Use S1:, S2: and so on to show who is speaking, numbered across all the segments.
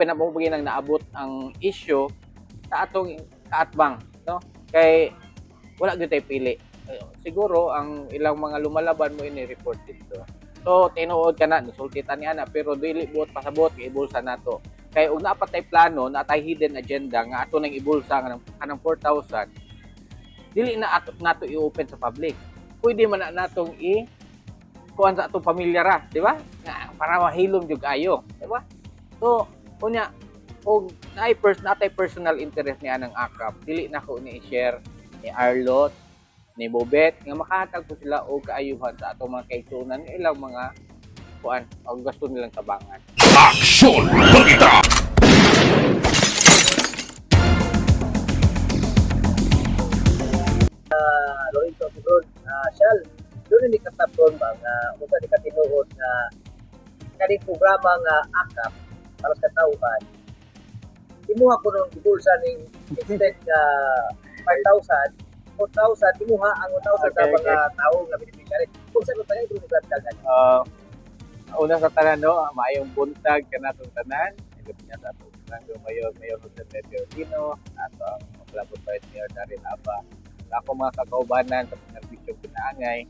S1: pinamubagi nang naabot ang issue sa atong kaatbang, no? Kay wala gyud tay pili. Siguro ang ilang mga lumalaban mo ini report dito. So tinuod kana nisulti ta niana pero dili buot pasabot kay ibulsa nato. Kay ug naa pa tay plano, naa tay hidden agenda nga ato nang ibulsa kanang 4,000. Dili na ato nato i-open sa public. Pwede man na natong kuan sa atong pamilya ra, di ba? Nga para mahilom jud kayo, di ba? So unya og natay personal interest niya ng akap, dili na ko ni i-share ni Arlot, ni Bobet nga makahatag po sila og kaayuhan sa atong mga kaigsuonan ilang mga kuan og gusto nilang tabangan.
S2: Action Balita!
S3: Lorenzo Tigron, Shal, doon ni katapon ba nga usa ni katinuod nga kaning programa nga AKAP para sa katawhan. Imuha ko nung ibulsa ning instead nga 5,000, 4,000, imuha ang 1,000 sa mga tao nga beneficiary. Kung sa tanan ito ni dagan.
S1: Una sa tanan no, maayong buntag kanatong tanan. Ito niya sa atong Mayor Jose Teodino, ato ang Maglabot Vice Mayor Daryl Aba. Ako mga kakaubanan sa pinagbisyo pinaangay,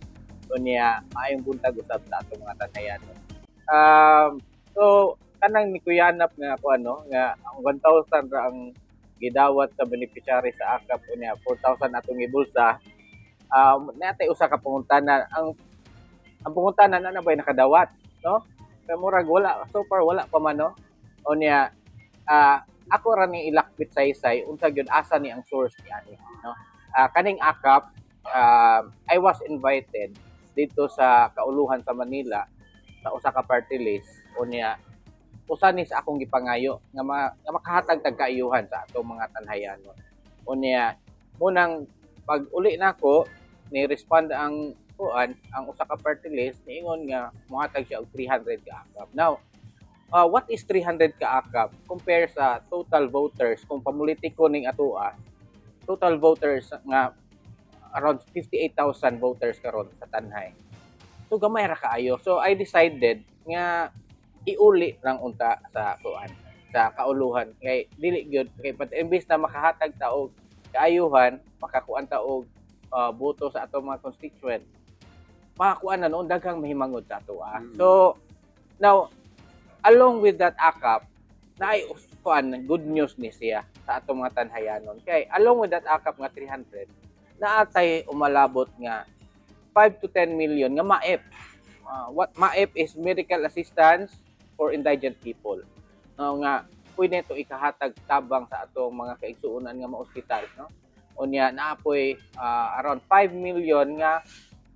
S1: unya maayong buntag usab sa atong mga tanayan. So kanang ni Kuyanap nga ako nga ang 1,000 ra ang gidawat sa beneficiary sa AKAP unya 4,000 atong ibulsa. Natay usa ka pangutanan ang pangutanan na ba nakadawat, no? Kay murag wala so far wala pa man no. Unya ako ra ni ilakbit saysay unsa gyud asa ni ang source niani, no? Kaning AKAP, I was invited dito sa kauluhan sa Manila sa usa ka party list unya usa ni sa akong gipangayo nga makahatag tag kaayuhan sa atong mga tanhayanon. Unya munang pag uli nako ni respond ang usa ka party list niingon nga mohatag siya og 300 ka AKAP. Now, what is 300 ka AKAP compare sa total voters kung pamulitiko ning atoa? Total voters nga around 58,000 voters karon sa Tanhay. So gamay ra kaayo. So I decided nga iuli lang unta sa sa kauluhan kay dili gyud kay imbis na makahatag ta og kaayuhan, makakuan ta og boto sa atong mga constituent. Makakuan na noon daghang mahimangod sa atoa. So now along with that AKAP, naay good news ni siya sa atong mga tanhayanon. Kay along with that AKAP nga 300, naatay umalabot nga 5 to 10 million nga MAEP. What MAEP is medical assistance for indigent people. Nga pwede ito ikahatag tabang sa atong mga kaigsuonan nga ma-ospital, no? Unya naapoy around 5 million nga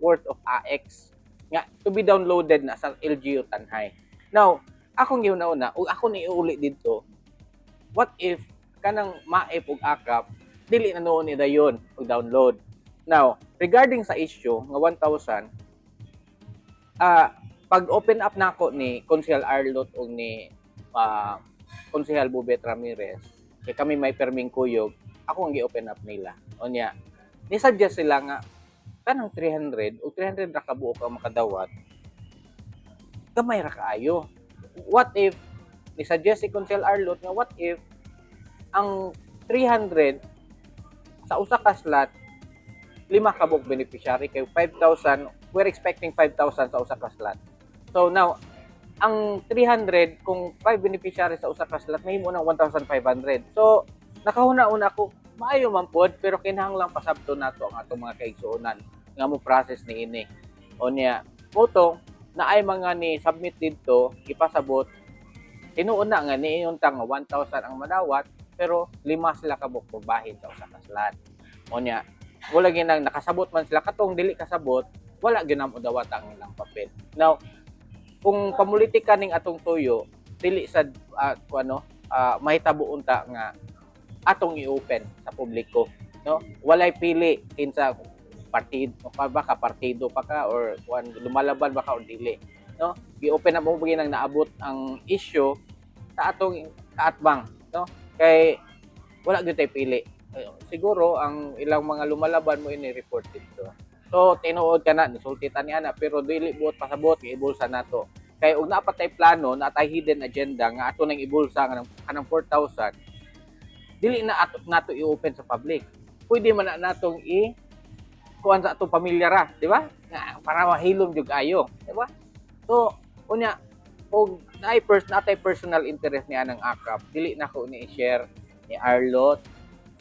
S1: worth of AX nga to be downloaded na sa LGU Tanhay. Now, akong giuna-una ug ako ni iuli dito, what if kanang MAEP ug AKAP dili na noon ni dayon og download. Now, regarding sa issue nga 1,000, pag open up nako ni Konsehal Arlot ug ni Konsehal Bobet Ramirez, kay kami may perming kuyog, ako ang gi-open up nila. Unya, ni-suggest sila nga kanang 300 ug 300 ra ka buok ang makadawat. Gamay ra kaayo. What if ni-suggest si Konsehal Arlot nga what if ang 300 sa usa ka slot 5 ka buok beneficiary kay 5,000, we're expecting 5,000 sa usa ka slot. So now ang 300 kung 5 beneficiary sa usa ka slot mahimo ng 1,500. So nakahuna-una ako maayo man pod pero kinahanglan pasabton nato ang atong mga kaigsuonan nga mo process niini. Unya moto na ay mga ni submit dito ipasabot tinuon na nga niingon ta nga 1,000 ang madawat pero 5 sila ka buok bahin sa usa ka slot. Unya wala ginang nakasabot man sila katong dili kasabot wala ginam udawat ang ilang papel. Now kung pamulitika ning atong tuyo dili sad mahitabo unta nga atong i-open sa publiko, no? Walay pili kinsa partido pa ba ka partido pa ka or lumalaban ba ka o dili, no? Gi-open na mo nang naabot ang issue sa atong kaatbang, no? Kay wala gyud tay pili. Siguro ang ilang mga lumalaban mo ini report dito. So tinuod kana nisulti ta niana pero dili buot pasabot kay ibulsa nato. Kay ug napatay plano, natay hidden agenda nga ato nang ibulsa nga kanang 4,000. Dili na ato nato i-open sa public. Pwede man na natong kuan sa atong pamilya ra, di ba? Nga para mahilom jud ayo, di ba? So, unya og natay personal interest ni anang akap, dili na ko ni i-share ni Arlot,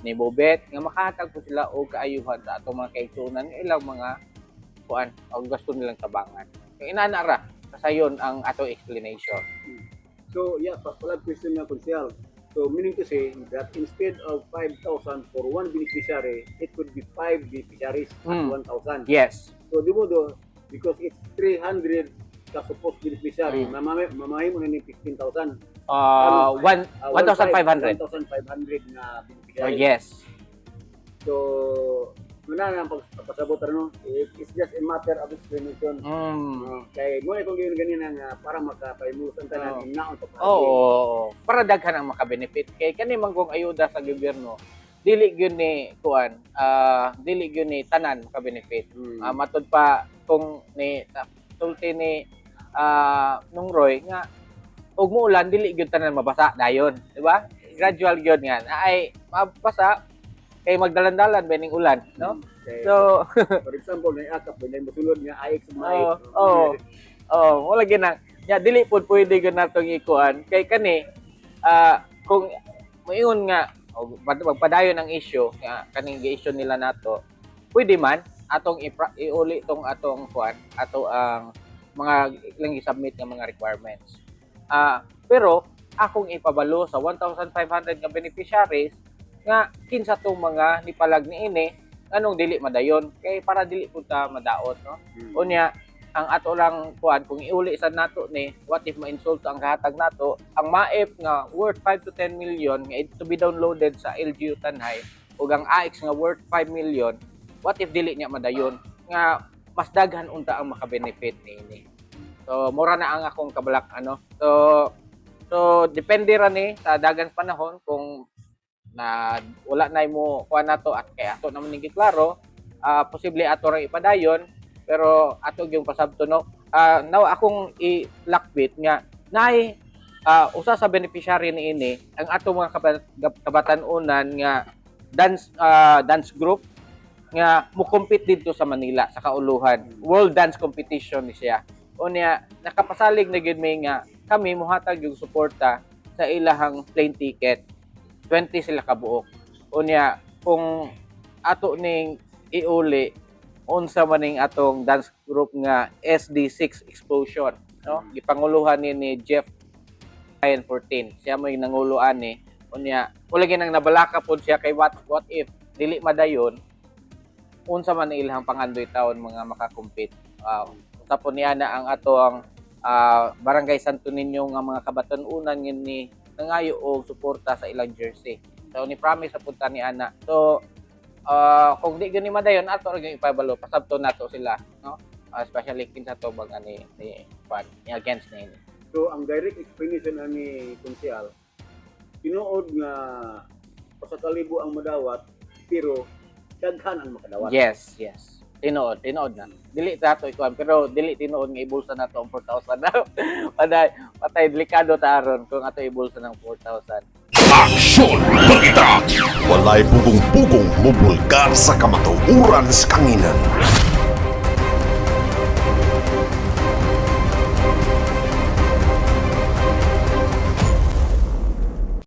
S1: ni Bobet nga makahatag po sila og kaayuhan sa atong mga kaigsunan nga ilang mga kuan og gusto nilang tabangan. Kay inana ra kasayon ang ato explanation.
S4: So, yeah, pala question nga, Konsyal. So, meaning to say that instead of 5,000 for one beneficiary, it could be 5 beneficiaries at 1,000.
S1: Yes.
S4: So, di mo do, because it's 300 ka supposed beneficiary, mamahay mo na ni 15,000.
S1: 1,500.
S4: 1,500 na
S1: Oh,
S4: beneficiary.
S1: yes.
S4: So, muna na ang pagpasabot no? It's just a matter of explanation. Kaya mo itong ganyan nga para makapahimusan tanan
S1: Oo.
S4: inaon pa.
S1: Oo. Para daghan ang maka-benefit. Kay kani manggong ayuda sa gobyerno, dili gyud ni kuan, dili gyud ni tanan maka-benefit. Matud pa kung ni sulti ni nung Roy nga ug muulan dili gyud tanan mabasa dayon, di ba? Gradual gyud nga ay mabasa kay magdalan-dalan bening ulan, no?
S4: Okay.
S1: So,
S4: For example, may akap, may musulod nga AX
S1: wala ginang. Ya dili pud pwede gyud natong ikuan kay kani kung moingon nga magpadayon ang issue nga kaning gi-issue nila nato, pwede man atong iuli tong atong kuan, ato ang mga ilang i-submit nga mga requirements. Pero akong ipabalo sa 1,500 nga beneficiaries nga kinsa tong mga nipalag niini anong dili madayon kay para dili pud ta madaot, no? Unya ang ato lang kuan kung iuli sa nato ni what if ma-insult ang kahatag nato, ang maip nga worth 5 to 10 million nga to be downloaded sa LGU Tanhay ug ang AX nga worth 5 million, what if dili niya madayon nga mas daghan unta ang maka-benefit niini. So mura na ang akong kabalak so depende ra ni sa dagan panahon kung na wala na mo kuha na to at kaya ato naman nigit klaro, posible ato ra ipadayon pero ato yung pasabto no. Now akong i-lockbit nga nay usa sa beneficiary niini ang ato mga kabatan-unan nga dance group nga mo compete dito sa Manila sa Kauluhan. World Dance Competition ni siya. Unya nakapasalig na gyud may nga kami mohatag yung suporta sa ilahang plane ticket. 20 sila kabuok. Unya kung ato ning iuli unsa man ning atong dance group nga SD6 Explosion, no? Gipanguluhan ni Jeff 14. Siya mo yung nanguluan ni. Unya wala ginang nabalaka pod siya kay what if dili madayon unsa man ang ilahang pangandoy taon mga makakompete. Unsa po niya na ang ato ang Barangay Santo Niño nga mga kabatan-unan ni nangayo og suporta sa ilang jersey. So ni promise sa punta ni ana. So kung di gani madayon ato ra gyud ipabalo pasabto nato sila, no? Especially kinsa to bang ani ni against ni.
S4: So ang direct explanation ani Konsyal, tinuod nga pasakalibo ang madawat pero daghan ang makadawat.
S1: Yes. Tinuod na. Dili tato ikuan pero dili tinuod nga ibulsa nato ang 4,000 na. Patay delikado ta aron kung ato ibulsa ng 4,000.
S2: Aksyon Balita! Walay pugong-pugong mubulgar sa kamatuuran sa kanginan.